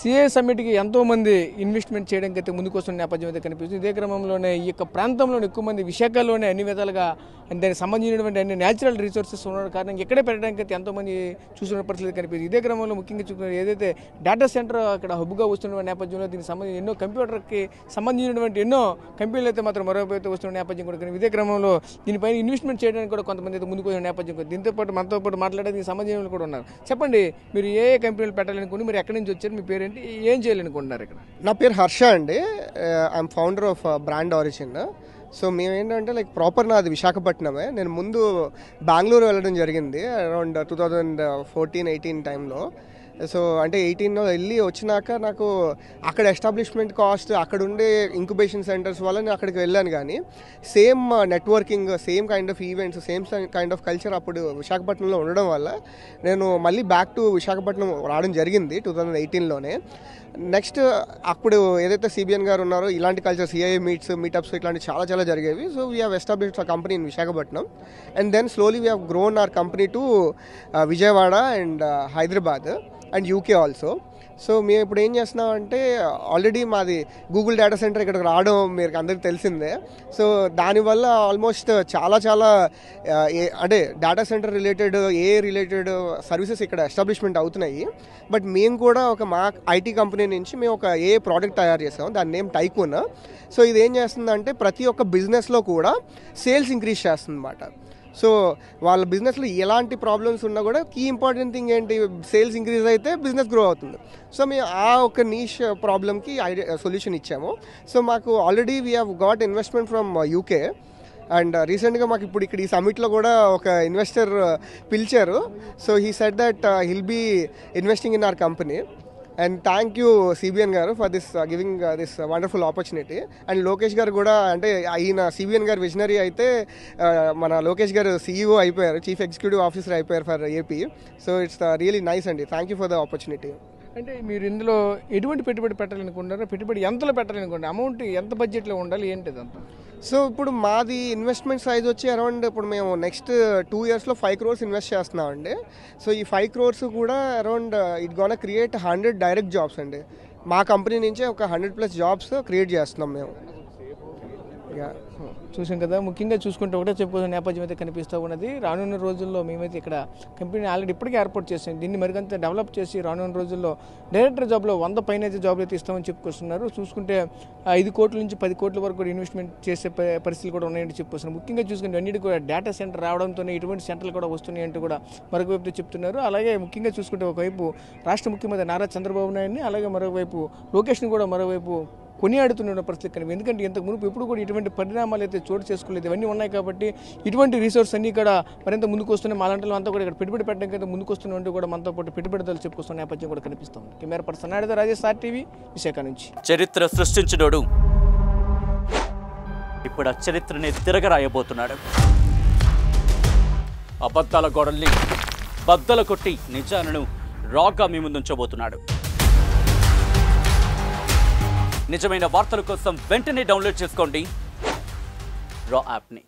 CA సమ్మిట్కి ఎంతోమంది investment చేయడానికి అయితే ముందుకు వస్తున్న నేపథ్యం అయితే కనిపిస్తుంది. ఇదే క్రమంలోనే ఈ యొక్క ప్రాంతంలోనే ఎక్కువ మంది విశాఖలోనే అన్ని విధాలుగా దానికి సంబంధించినటువంటి అన్ని న్యాచురల్ రిసోర్సెస్ ఉన్న కారణంగా ఇక్కడే పెట్టడానికి అయితే ఎంతోమంది చూస్తున్న పరిస్థితి కనిపిస్తుంది. ఇదే క్రమంలో ముఖ్యంగా చూసుకున్న ఏదైతే డేటా సెంటర్ అక్కడ హబ్గా వస్తున్న నేపథ్యంలో దీనికి సంబంధించి ఎన్నో కంప్యూటర్కి సంబంధించినటువంటి ఎన్నో కంపెనీలు అయితే మాత్రం మరోవైపు వస్తున్న నేపథ్యం కూడా ఇదే క్రమంలో దీనిపైన ఇన్వెస్ట్మెంట్ చేయడానికి కూడా కొంతమంది అయితే ముందుకు వచ్చిన నేపథ్యం కూడా. దీంతో పాటు మనతో పాటు మాట్లాడేందుకు సంబంధించిన కూడా ఉన్నారు. చెప్పండి, మీరు ఏ కంపెనీలు పెట్టాలనుకుని, మీరు ఎక్కడి నుంచి వచ్చారు, మీ పేరు ఏంటి, ఏం చేయాలనుకుంటున్నారు ఇక్కడ? నా పేరు హర్ష అండి. I'm founder of brand origin. So మేము ఏంటంటే లైక్ ప్రాపర్ నాది విశాఖపట్నమే. నేను ముందు బెంగళూరు వెళ్ళడం జరిగింది అరౌండ్ 2014-18 టైంలో. సో అంటే 18లో వెళ్ళి వచ్చినాక నాకు అక్కడ ఎస్టాబ్లిష్మెంట్ కాస్ట్, అక్కడ ఉండే ఇంక్యుబేషన్ సెంటర్స్ వల్ల నేను అక్కడికి వెళ్ళాను. కానీ same networking, same kind of events, same kind of culture అప్పుడు విశాఖపట్నంలో ఉండడం వల్ల నేను మళ్ళీ బ్యాక్ టు విశాఖపట్నం రావడం జరిగింది 2018లోనే. నెక్స్ట్ అప్పుడు ఏదైతే సిబిఎన్ గారు ఉన్నారో ఇలాంటి కల్చర్, సిఐఏ మీటప్స్ ఇట్లాంటి చాలా జరిగేవి. So we have established a company in Visakhapatnam and then slowly we have grown our company to Vijayawada and Hyderabad and UK also. So మేము ఇప్పుడు ఏం చేస్తున్నాం అంటే ఆల్రెడీ మాది గూగుల్ డేటా సెంటర్ ఇక్కడికి రావడం మీకు అందరికీ తెలిసిందే. సో దానివల్ల ఆల్మోస్ట్ చాలా అంటే data centre related, related services ఇక్కడ ఎస్టాబ్లిష్మెంట్ అవుతున్నాయి. బట్ మేము కూడా మా ఐటీ కంపెనీ నుంచి మేము ఒక ప్రోడక్ట్ తయారు చేసాం, దాని నేమ్ టైకూన్. సో ఇది ఏం చేస్తుందంటే ప్రతి ఒక్క బిజినెస్లో కూడా సేల్స్ ఇంక్రీజ్ చేస్తుంది అన్నమాట. సో వాళ్ళ బిజినెస్లో ఎలాంటి ప్రాబ్లమ్స్ ఉన్నా కూడా కీ ఇంపార్టెంట్ థింగ్ ఏంటి, సేల్స్ ఇంక్రీజ్ అయితే బిజినెస్ గ్రో అవుతుంది. సో మేము ఆ ఒక నీష్ ప్రాబ్లమ్కి సొల్యూషన్ ఇచ్చాము. సో మాకు already we have got investment from UK and రీసెంట్గా మాకు ఇప్పుడు ఇక్కడ ఈ సమ్మిట్లో కూడా ఒక ఇన్వెస్టర్ పిలిచారు. So he said that he'll be investing in our company. And thank you CBN garu for this giving this wonderful opportunity. And Lokesh garu కూడా, అంటే ఈయన సిబిఎన్ గారు విజనరీ అయితే మన లోకేష్ గారు CEO అయిపోయారు, చీఫ్ ఎగ్జిక్యూటివ్ ఆఫీసర్ అయిపోయారు for AP. So it's really nice అండి. Thank you for the opportunity. అంటే మీరు ఇందులో ఎటువంటి పెట్టుబడి పెట్టాలనుకుంటున్నారో, పెట్టుబడి ఎంతలో పెట్టాలనుకుంటారు, అమౌంట్ ఎంత బడ్జెట్లో ఉండాలి, ఏంటిది అంతా? సో ఇప్పుడు మాది ఇన్వెస్ట్మెంట్ సైజ్ వచ్చి అరౌండ్ ఇప్పుడు మేము నెక్స్ట్ 2 yearsలో 5 crores ఇన్వెస్ట్ చేస్తున్నామండి. సో ఈ 5 crores కూడా around it gonna create 100 direct jobs అండి. మా కంపెనీ నుంచే ఒక 100+ జాబ్స్ క్రియేట్ చేస్తున్నాం మేము. చూసాం కదా, ముఖ్యంగా చూసుకుంటే ఒకటే చెప్పుకునే నేపథ్యం అయితే కనిపిస్తూ ఉన్నది. రానున్న రోజుల్లో మేమైతే ఇక్కడ కంపెనీ ఆల్రెడీ ఇప్పటికే ఏర్పాటు చేసాం. దీన్ని మరికొంత డెవలప్ చేసి రానున్న రోజుల్లో డైరెక్టర్ జాబ్లో 100 పైన అయితే జాబ్లు అయితే ఇస్తామని చెప్పుకొస్తున్నారు. చూసుకుంటే 5 కోట్ల నుంచి 10 కోట్ల వరకు కూడా ఇన్వెస్ట్మెంట్ చేసే పరిస్థితులు కూడా ఉన్నాయని చెప్పుకొస్తున్నారు. ముఖ్యంగా చూసుకుంటే అన్నిటి కూడా డేటా సెంటర్ రావడంతోనే ఇటువంటి సెంటర్లు కూడా వస్తున్నాయి అంటూ కూడా మరొక వైపు చెప్తున్నారు. అలాగే ముఖ్యంగా చూసుకుంటే ఒకవైపు రాష్ట్ర ముఖ్యమంత్రి నారా చంద్రబాబు నాయుడిని, అలాగే మరోవైపు లోకేష్ని కూడా మరోవైపు కొనియాడుతున్న పరిస్థితి కనిపి. ఎందుకంటే ఇంతకు మునుపు ఎప్పుడు కూడా ఇటువంటి పరిణామాలు అయితే చోటు చేసుకోలేదు. ఇవన్నీ ఉన్నాయి కాబట్టి ఇటువంటి రిసోర్స్ అన్ని ఇక్కడ మరింత ముందుకు వస్తున్నాయి. మాలాంటి అంతా కూడా ఇక్కడ పెట్టుబడి పెట్టడానికి అయితే ముందుకు వస్తున్నట్టు కూడా మనతో పాటు పెట్టుబడిదారులు చెప్పుకొస్తున్న నేపథ్యం కూడా కనిపిస్తుంది. Camera person Naidu, Rajesh, RTV, Visakha నుంచి. చరిత్ర సృష్టించినోడు ఇప్పుడు ఆ చరిత్రని తిరగరాయబోతున్నాడు. అబద్ధాల గోడల్ని బద్దలు కొట్టి నిజాలను రాగా మీ ముందుంచబోతున్నాడు. నిజమైన వార్తల కోసం వెంటనే డౌన్లోడ్ చేసుకోండి రా యాప్ని.